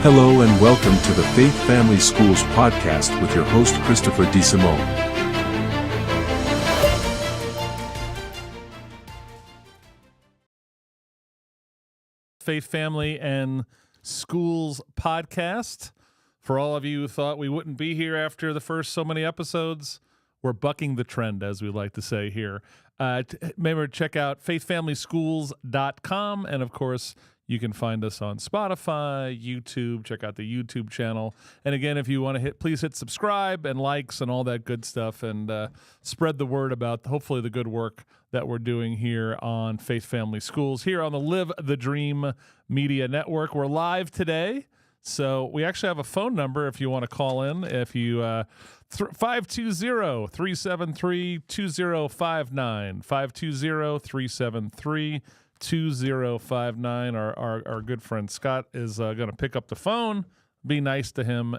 Hello and welcome to the Faith Family Schools podcast with your host Christopher DeSimone. Faith Family and Schools podcast. For all of you who thought we wouldn't be here after the first so many episodes, we're bucking the trend, as we like to say here. Remember, check out faithfamilyschools.com, and of course, you can find us on Spotify, YouTube. Check out the YouTube channel. And again, if you want to please hit subscribe and likes and all that good stuff, and spread the word about hopefully the good work that we're doing here on Faith Family Schools, here on the Live the Dream Media Network. We're live today, so we actually have a phone number if you want to call in. If you 520-373-2059, 520-373-2059. Our good friend Scott is going to pick up the phone. Be nice to him.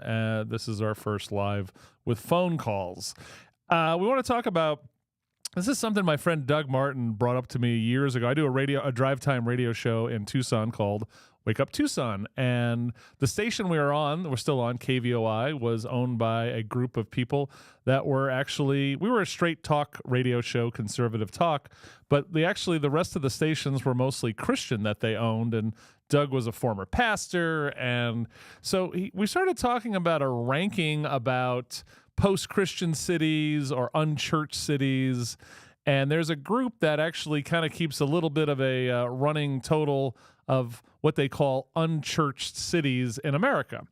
This is our first live with phone calls. We want to talk about, this is something my friend Doug Martin brought up to me years ago. I do a drive time radio show in Tucson called Wake Up Tucson, and the station we're still on, KVOI, was owned by a group of people that were we were a straight talk radio show, conservative talk, but the rest of the stations were mostly Christian that they owned, and Doug was a former pastor, and so we started talking about a ranking about post-Christian cities or unchurched cities, and there's a group that actually kind of keeps a little bit of a running total of what they call unchurched cities in America.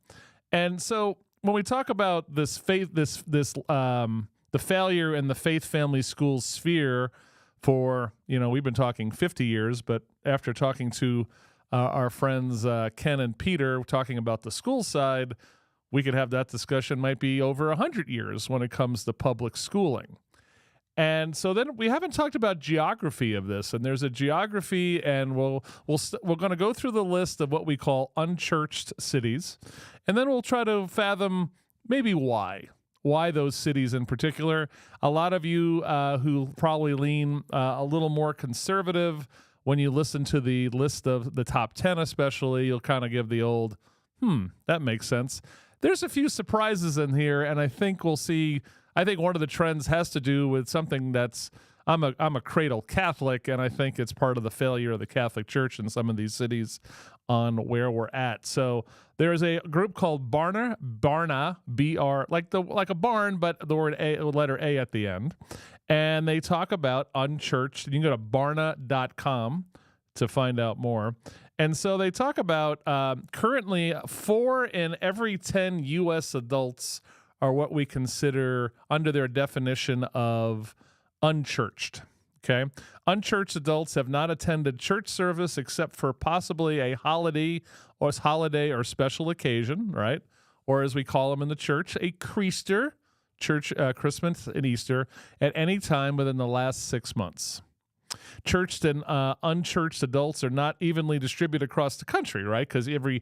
And so when we talk about this the failure in the Faith Family Schools sphere for, we've been talking 50 years, but after talking to our friends Ken and Peter talking about the school side, we could have that discussion might be over 100 years when it comes to public schooling. And so then we haven't talked about geography of this, and there's a geography, and we're going to go through the list of what we call unchurched cities, and then we'll try to fathom maybe why those cities in particular. A lot of you who probably lean a little more conservative, when you listen to the list of the top 10 especially, you'll kind of give the old, that makes sense. There's a few surprises in here, and I think we'll see. I think one of the trends has to do with something I'm a cradle Catholic, and I think it's part of the failure of the Catholic Church in some of these cities on where we're at. So there's a group called Barna, BR, like a barn, but the letter A at the end. And they talk about unchurched. You can go to barna.com to find out more. And so they talk about currently 4 in every 10 U.S. adults are what we consider under their definition of unchurched. Okay? Unchurched adults have not attended church service except for possibly a holiday or special occasion, right? Or as we call them in the church, a Creaster, church Christmas and Easter, at any time within the last 6 months. Churched and unchurched adults are not evenly distributed across the country, right? Because every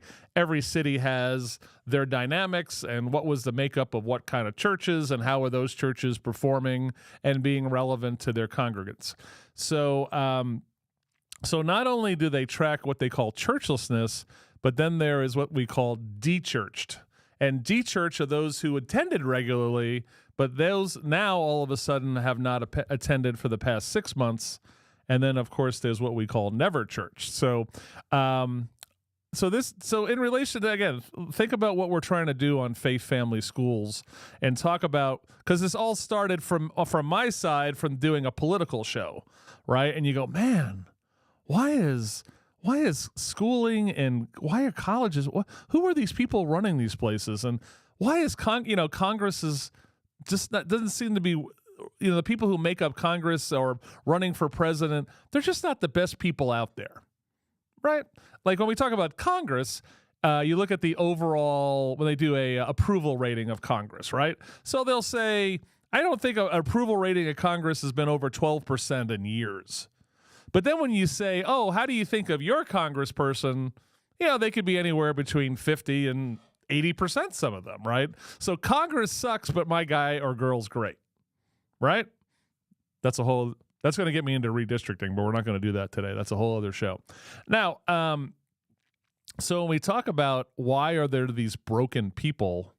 city has their dynamics and what was the makeup of what kind of churches and how are those churches performing and being relevant to their congregants. So not only do they track what they call churchlessness, but then there is what we call dechurched. And dechurched are those who attended regularly, but those now all of a sudden have not attended for the past 6 months. And then, of course, there's what we call never church. So in relation to, again, think about what we're trying to do on Faith Family Schools and talk about, because this all started from my side from doing a political show, right? And you go, man, why is schooling and why are colleges? Who are these people running these places? And why is Congress is just not, doesn't seem to be. The people who make up Congress or running for president, they're just not the best people out there, right? Like when we talk about Congress, you look at the overall, when they do a approval rating of Congress, right? So they'll say, I don't think an approval rating of Congress has been over 12% in years. But then when you say, oh, how do you think of your congressperson? They could be anywhere between 50 and 80%, some of them, right? So Congress sucks, but my guy or girl's great. Right? That's going to get me into redistricting, but we're not going to do that today. That's a whole other show. Now, So when we talk about why are there these broken people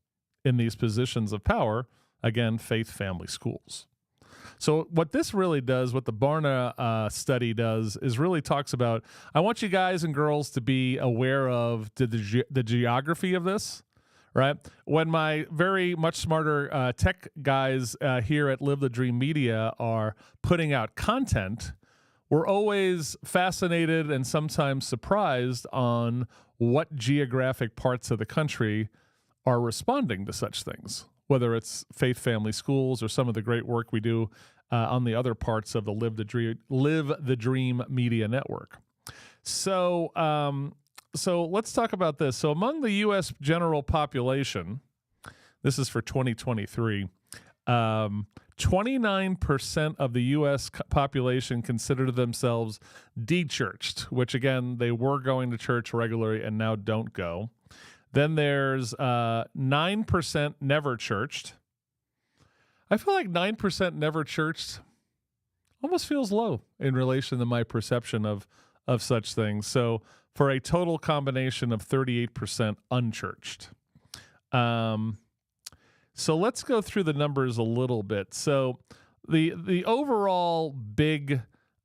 in these positions of power, again, faith, family, schools. So what this really does, what the Barna study does, is really talks about, I want you guys and girls to be aware of the geography of this, right? When my very much smarter tech guys here at Live the Dream Media are putting out content, we're always fascinated and sometimes surprised on what geographic parts of the country are responding to such things, whether it's faith, family, schools, or some of the great work we do on the other parts of the Live the Dream Media Network. So let's talk about this. So among the U.S. general population, this is for 2023, 29% of the U.S. population consider themselves de-churched, which, again, they were going to church regularly and now don't go. Then there's 9% never churched. I feel like 9% never churched almost feels low in relation to my perception of such things. So for a total combination of 38% unchurched. So let's go through the numbers a little bit. So the overall big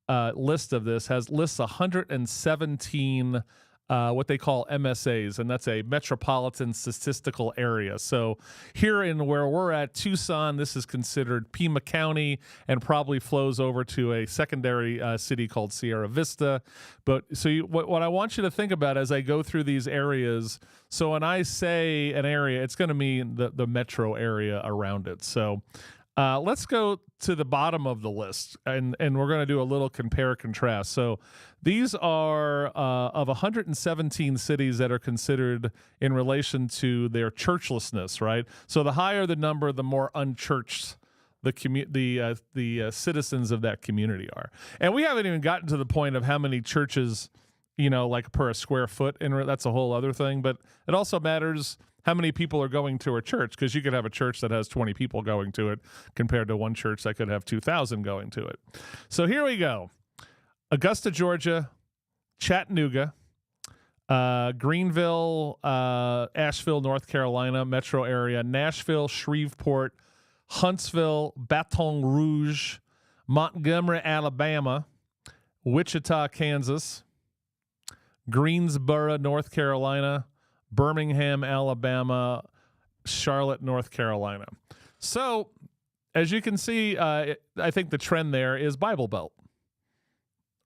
list of this lists 117 what they call MSAs, and that's a metropolitan statistical area. So here in where we're at, Tucson, this is considered Pima County and probably flows over to a secondary city called Sierra Vista. But so what I want you to think about as I go through these areas, so when I say an area, it's going to mean the metro area around it. So let's go to the bottom of the list, and we're going to do a little compare-contrast. So these are of 117 cities that are considered in relation to their churchlessness, right? So the higher the number, the more unchurched the citizens of that community are. And we haven't even gotten to the point of how many churches, like per a square foot, and that's a whole other thing. But it also matters how many people are going to a church, because you could have a church that has 20 people going to it compared to one church that could have 2,000 going to it. So here we go. Augusta, Georgia, Chattanooga, Greenville, Asheville, North Carolina, metro area, Nashville, Shreveport, Huntsville, Baton Rouge, Montgomery, Alabama, Wichita, Kansas, Greensboro, North Carolina, Birmingham, Alabama, Charlotte, North Carolina. So, as you can see, I think the trend there is Bible Belt,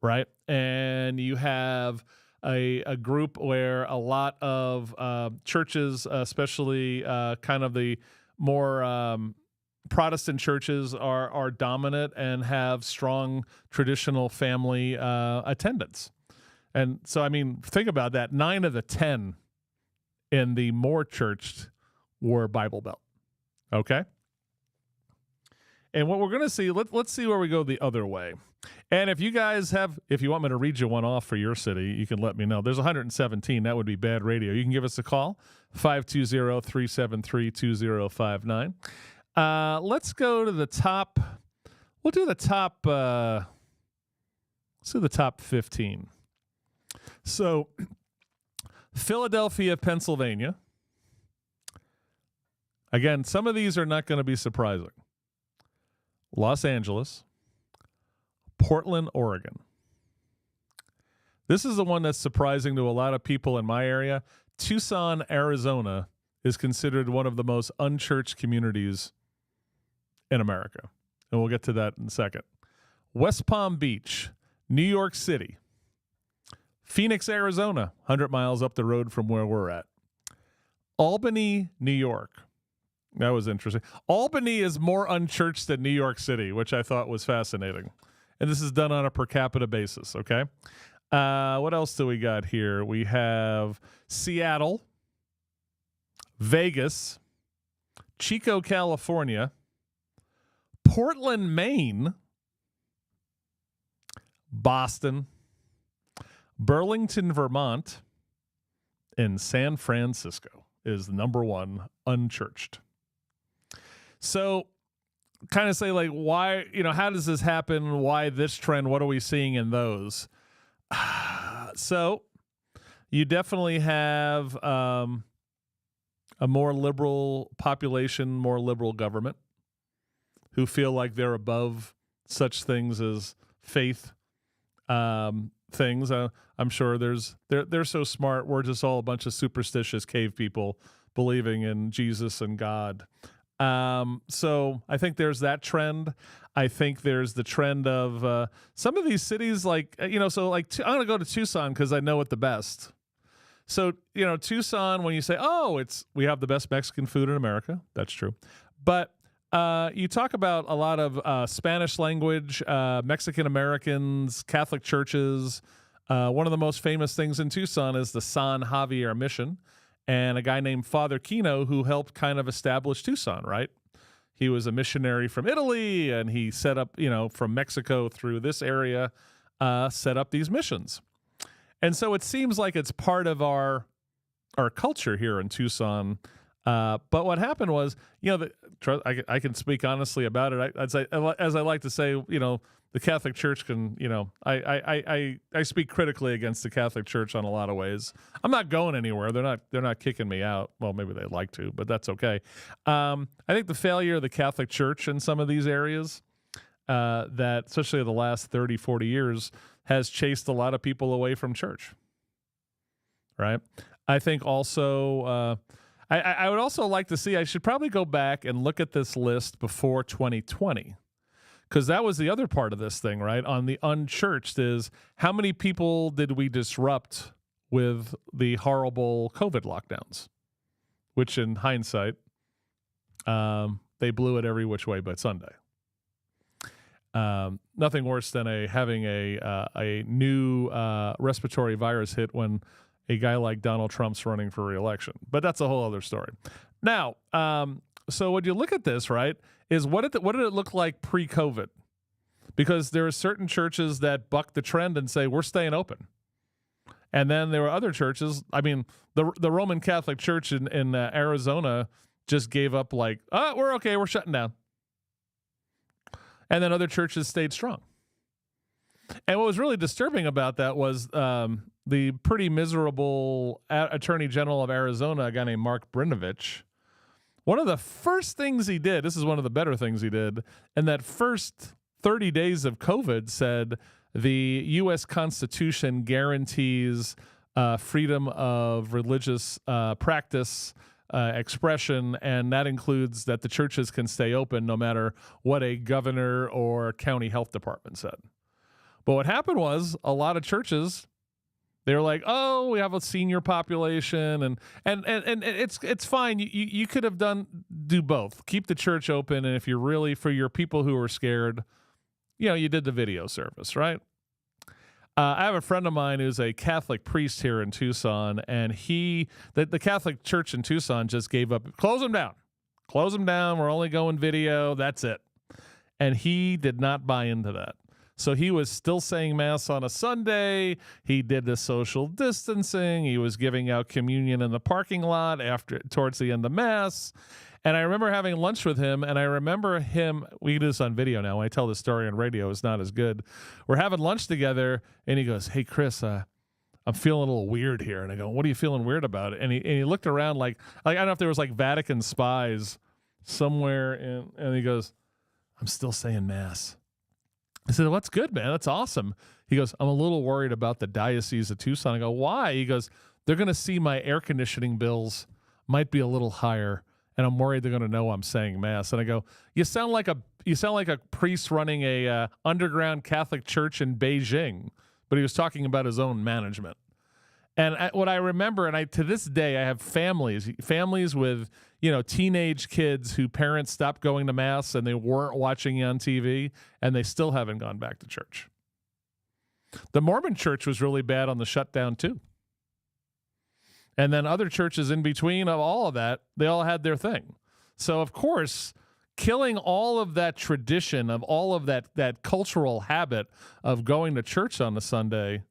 right? And you have a group where a lot of churches, especially kind of the more Protestant churches, are dominant and have strong traditional family attendance. And so, I mean, think about that. 9 of the 10 in the more churched were Bible Belt. Okay? And what we're going to see, let's see where we go the other way. And if you guys if you want me to read you one off for your city, you can let me know. There's 117. That would be bad radio. You can give us a call, 520-373-2059. Let's go to the top. We'll do the top. Let's do the top 15. So, Philadelphia, Pennsylvania. Again, some of these are not going to be surprising. Los Angeles, Portland, Oregon. This is the one that's surprising to a lot of people in my area. Tucson, Arizona is considered one of the most unchurched communities in America. And we'll get to that in a second. West Palm Beach, New York City, Phoenix, Arizona, 100 miles up the road from where we're at. Albany, New York. That was interesting. Albany is more unchurched than New York City, which I thought was fascinating. And this is done on a per capita basis, okay? What else do we got here? We have Seattle, Vegas, Chico, California, Portland, Maine, Boston, Burlington, Vermont, and San Francisco is the number one unchurched. So kind of say, like, why, how does this happen? Why this trend? What are we seeing in those? So You definitely have a more liberal population, more liberal government, who feel like they're above such things as faith things. I'm sure they're so smart. We're just all a bunch of superstitious cave people believing in Jesus and God. So I think there's that trend. I think there's the trend of some of these cities, like, I'm going to go to Tucson because I know it the best. So, Tucson, when you say, we have the best Mexican food in America, that's true. But you talk about a lot of Spanish language, Mexican Americans, Catholic churches. One of the most famous things in Tucson is the San Javier Mission, and a guy named Father Kino who helped kind of establish Tucson, right? He was a missionary from Italy, and he set up, from Mexico through this area, set up these missions. And so it seems like it's part of our culture here in Tucson. But what happened was, I can speak honestly about it. I'd say, as I like to say, the Catholic Church can, I speak critically against the Catholic Church on a lot of ways. I'm not going anywhere. They're not kicking me out. Well, maybe they'd like to, but that's okay. I think the failure of the Catholic Church in some of these areas, that especially the last 30, 40 years, has chased a lot of people away from church. Right? I think also, I would also like to see, I should probably go back and look at this list before 2020. Because that was the other part of this thing, right? On the Unchurched is, how many people did we disrupt with the horrible COVID lockdowns? Which in hindsight, they blew it every which way but Sunday. Nothing worse than having a new respiratory virus hit when a guy like Donald Trump's running for re-election. But that's a whole other story. Now, so when you look at this, right, is what did it look like pre-COVID? Because there are certain churches that buck the trend and say, we're staying open. And then there were other churches. I mean, the Roman Catholic Church in Arizona just gave up, like, we're okay, we're shutting down. And then other churches stayed strong. And what was really disturbing about that was the pretty miserable Attorney General of Arizona, a guy named Mark Brnovich. One of the first things he did, this is one of the better things he did, in that first 30 days of COVID, said the U.S. Constitution guarantees freedom of religious practice, expression, and that includes that the churches can stay open no matter what a governor or county health department said. But what happened was a lot of churches, they were like, we have a senior population, and it's fine. You could have do both. Keep the church open, and if you're really, for your people who are scared, you did the video service, right? I have a friend of mine who's a Catholic priest here in Tucson, and the Catholic Church in Tucson just gave up. Close them down. We're only going video. That's it. And he did not buy into that. So he was still saying Mass on a Sunday. He did the social distancing. He was giving out communion in the parking lot towards the end of Mass. And I remember having lunch with him, and I remember him, we do this on video now. When I tell the story on radio, it's not as good. We're having lunch together, and he goes, "Hey, Chris, I'm feeling a little weird here." And I go, "What are you feeling weird about?" And he looked around like I don't know if there was like Vatican spies somewhere, and he goes, "I'm still saying Mass." I said, "Well, that's good, man. That's awesome." He goes, "I'm a little worried about the Diocese of Tucson." I go, "Why?" He goes, "They're going to see my air conditioning bills might be a little higher, and I'm worried they're going to know I'm saying Mass." And I go, You sound like a priest running a underground Catholic church in Beijing." But he was talking about his own management. And what I remember, and to this day, I have families with teenage kids who parents stopped going to Mass and they weren't watching on TV, and they still haven't gone back to church. The Mormon Church was really bad on the shutdown too. And then other churches in between of all of that, they all had their thing. So, of course, killing all of that tradition, of all of that cultural habit of going to church on a Sunday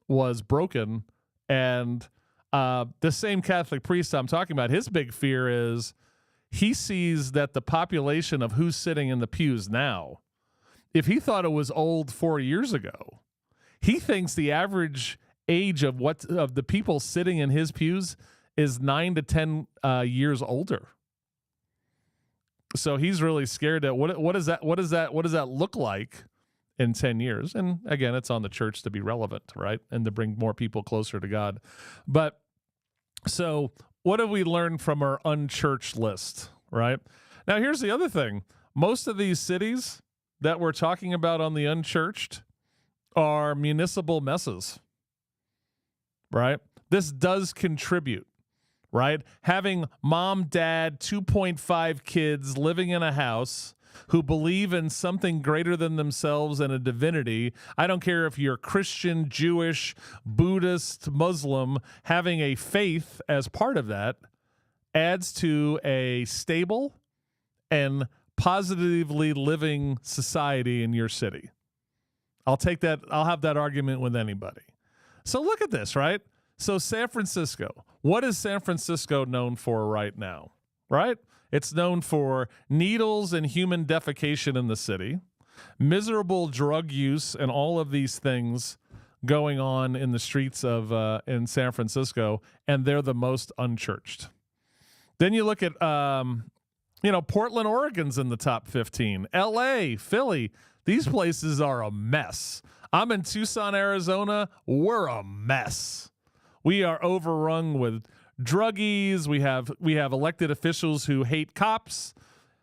was broken. And the same Catholic priest I'm talking about, his big fear is he sees that the population of who's sitting in the pews now, if he thought it was old 4 years ago, he thinks the average age of the people sitting in his pews is 9 to 10 years older. So he's really scared that what does that look like in 10 years? And again, it's on the church to be relevant, right? And to bring more people closer to God. But so what have we learned from our unchurched list, right? Now, here's the other thing. Most of these cities that we're talking about on the unchurched are municipal messes, right? This does contribute, right? Having mom, dad, 2.5 kids living in a house who believe in something greater than themselves and a divinity. I don't care if you're Christian, Jewish, Buddhist, Muslim, having a faith as part of that adds to a stable and positively living society in your city. I'll take that. I'll have that argument with anybody. So look at this, right? So San Francisco, what is San Francisco known for right now, right? It's known for needles and human defecation in the city, miserable drug use, and all of these things going on in the streets of in San Francisco, and they're the most unchurched. Then you look at, Portland, Oregon's in the top 15. L.A., Philly, these places are a mess. I'm in Tucson, Arizona. We're a mess. We are overrun with druggies. We have elected officials who hate cops.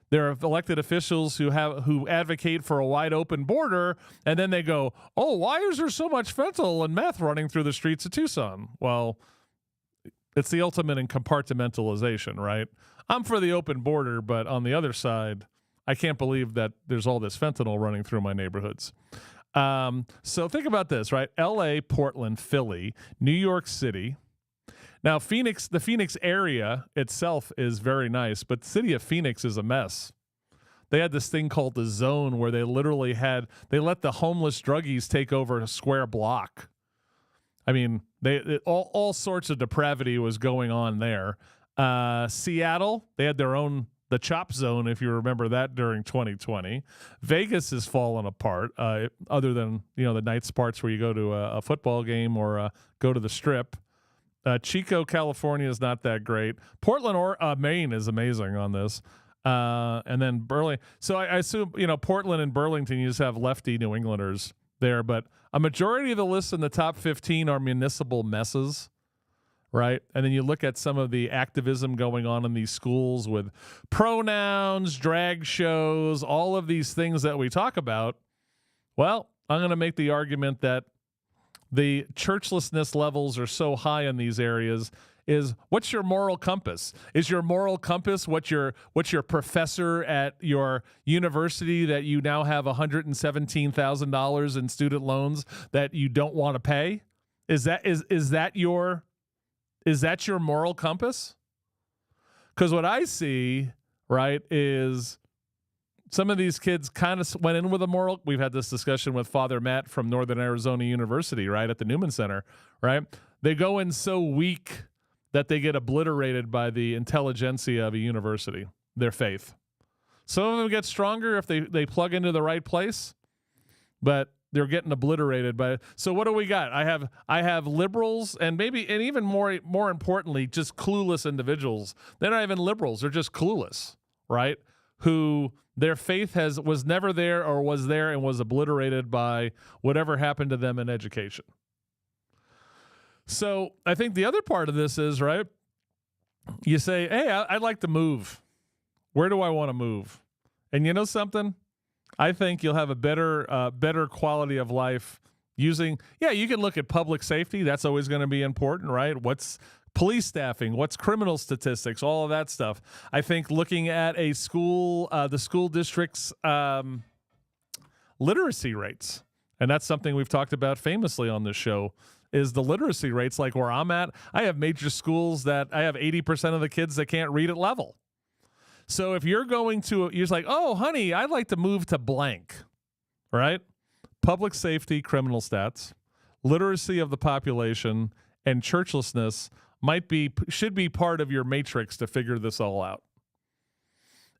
There are elected officials who advocate for a wide open border, and then they go, "Oh, why is there so much fentanyl and meth running through the streets of Tucson?" Well, it's the ultimate in compartmentalization, right? I'm for the open border, but on the other side, I can't believe that there's all this fentanyl running through my neighborhoods. So think about this, right? L.A., Portland, Philly, New York City. Now, the Phoenix area itself is very nice, but the city of Phoenix is a mess. They had this thing called the Zone where they let the homeless druggies take over a square block. I mean, all sorts of depravity was going on there. Seattle, they had the Chop Zone, if you remember that, during 2020. Vegas has fallen apart, other than the night parts where you go to a football game or go to the Strip. Chico, California is not that great. Portland or Maine is amazing on this. And then Burlington. So I assume, Portland and Burlington, you just have lefty New Englanders there. But a majority of the lists in the top 15 are municipal messes, right? And then you look at some of the activism going on in these schools with pronouns, drag shows, all of these things that we talk about. Well, I'm going to make the argument that the churchlessness levels are so high in these areas. Is what's your moral compass? Is your moral compass what your professor at your university that you now have $117,000 in student loans that you don't want to pay? Is that your moral compass? Because what I see, right, is some of these kids kind of went in with a moral. We've had this discussion with Father Matt from Northern Arizona University, right, at the Newman Center, right? They go in so weak that they get obliterated by the intelligentsia of a university, their faith. Some of them get stronger if they plug into the right place, but they're getting obliterated by. So what do we got? I have liberals and even more importantly, just clueless individuals. They're not even liberals; they're just clueless, right? Who their faith was never there or was there and was obliterated by whatever happened to them in education. So I think the other part of this is, right, you say, hey, I'd like to move. Where do I want to move? And you know something? I think you'll have a better quality of life you can look at public safety. That's always going to be important, right? What's police staffing? What's criminal statistics? All of that stuff. I think looking at a school, the school district's literacy rates, and that's something we've talked about famously on this show, is the literacy rates. Like where I'm at, I have major schools that I have 80% of the kids that can't read at level. So if you're just like, oh, honey, I'd like to move to blank, right? Public safety, criminal stats, literacy of the population, and churchlessness should be part of your matrix to figure this all out.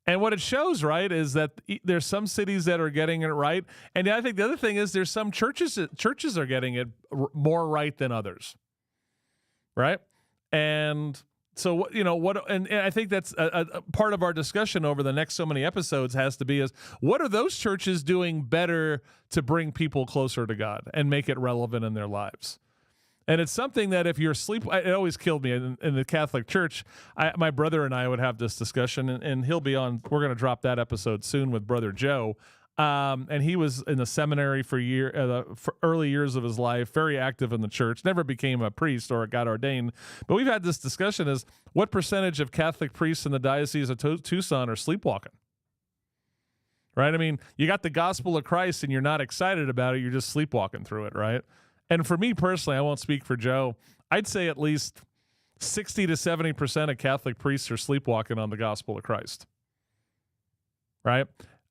And what it shows, right, is that there's some cities that are getting it right, and I think the other thing is there's some churches are getting it more right than others, right? And so and I think that's a part of our discussion over the next so many episodes has to be is what are those churches doing better to bring people closer to God and make it relevant in their lives? And it's something that if you're it always killed me in the Catholic Church. My brother and I would have this discussion, and he'll be on. We're going to drop that episode soon with Brother Joe. And he was in the seminary for early years of his life, very active in the church, never became a priest or got ordained. But we've had this discussion is what percentage of Catholic priests in the Diocese of Tucson are sleepwalking? Right? I mean, you got the gospel of Christ and you're not excited about it. You're just sleepwalking through it, right? And for me personally, I won't speak for Joe. I'd say at least 60 to 70% of Catholic priests are sleepwalking on the gospel of Christ, right?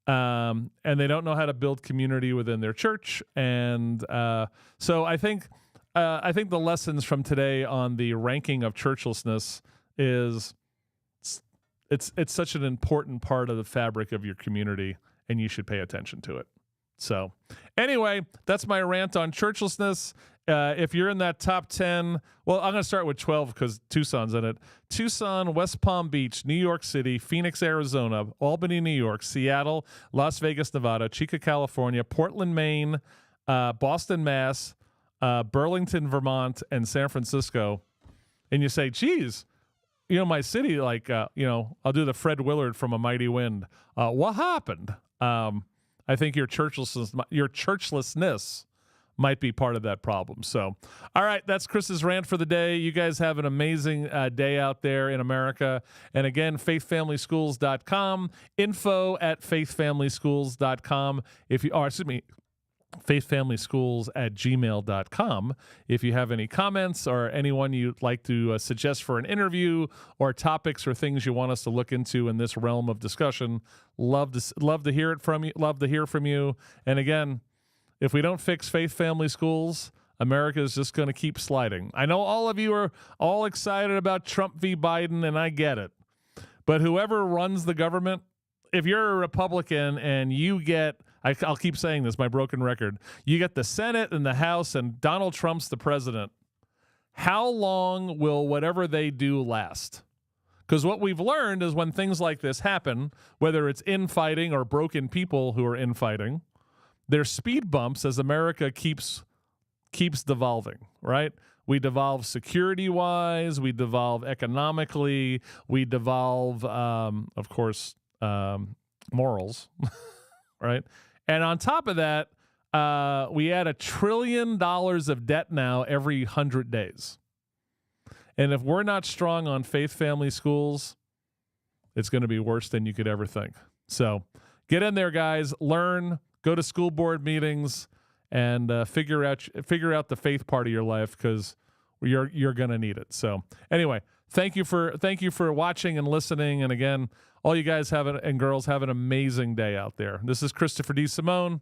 And they don't know how to build community within their church. And so I think the lessons from today on the ranking of churchlessness is it's such an important part of the fabric of your community, and you should pay attention to it. So anyway, that's my rant on churchlessness. If you're in that top 10, well, I'm going to start with 12 because Tucson's in it. Tucson, West Palm Beach, New York City, Phoenix, Arizona, Albany, New York, Seattle, Las Vegas, Nevada, Chica, California, Portland, Maine, Boston, Mass, Burlington, Vermont, and San Francisco. And you say, geez, my city, I'll do the Fred Willard from A Mighty Wind. What happened? I think your churchlessness might be part of that problem. So, all right, that's Chris's rant for the day. You guys have an amazing day out there in America. And again, faithfamilyschools.com, info@faithfamilyschools.com. faithfamilyschools@gmail.com. If you have any comments or anyone you'd like to suggest for an interview or topics or things you want us to look into in this realm of discussion, love to hear from you. And again, if we don't fix Faith Family Schools, America is just going to keep sliding. I know all of you are all excited about Trump v. Biden, and I get it. But whoever runs the government, if you're a Republican and you get, I'll keep saying this, my broken record, you get the Senate and the House and Donald Trump's the president, how long will whatever they do last? Because what we've learned is when things like this happen, whether it's infighting or broken people who are infighting, there's speed bumps as America keeps devolving, right? We devolve security-wise, we devolve economically, we devolve, of course, morals, right? And on top of that, we add $1 trillion of debt now every 100 days. And if we're not strong on Faith Family Schools, it's going to be worse than you could ever think. So get in there, guys. Learn, go to school board meetings, and figure out the faith part of your life because you're going to need it. So anyway, thank you for watching and listening. And again, all you guys and girls have an amazing day out there. This is Christopher DeSimone.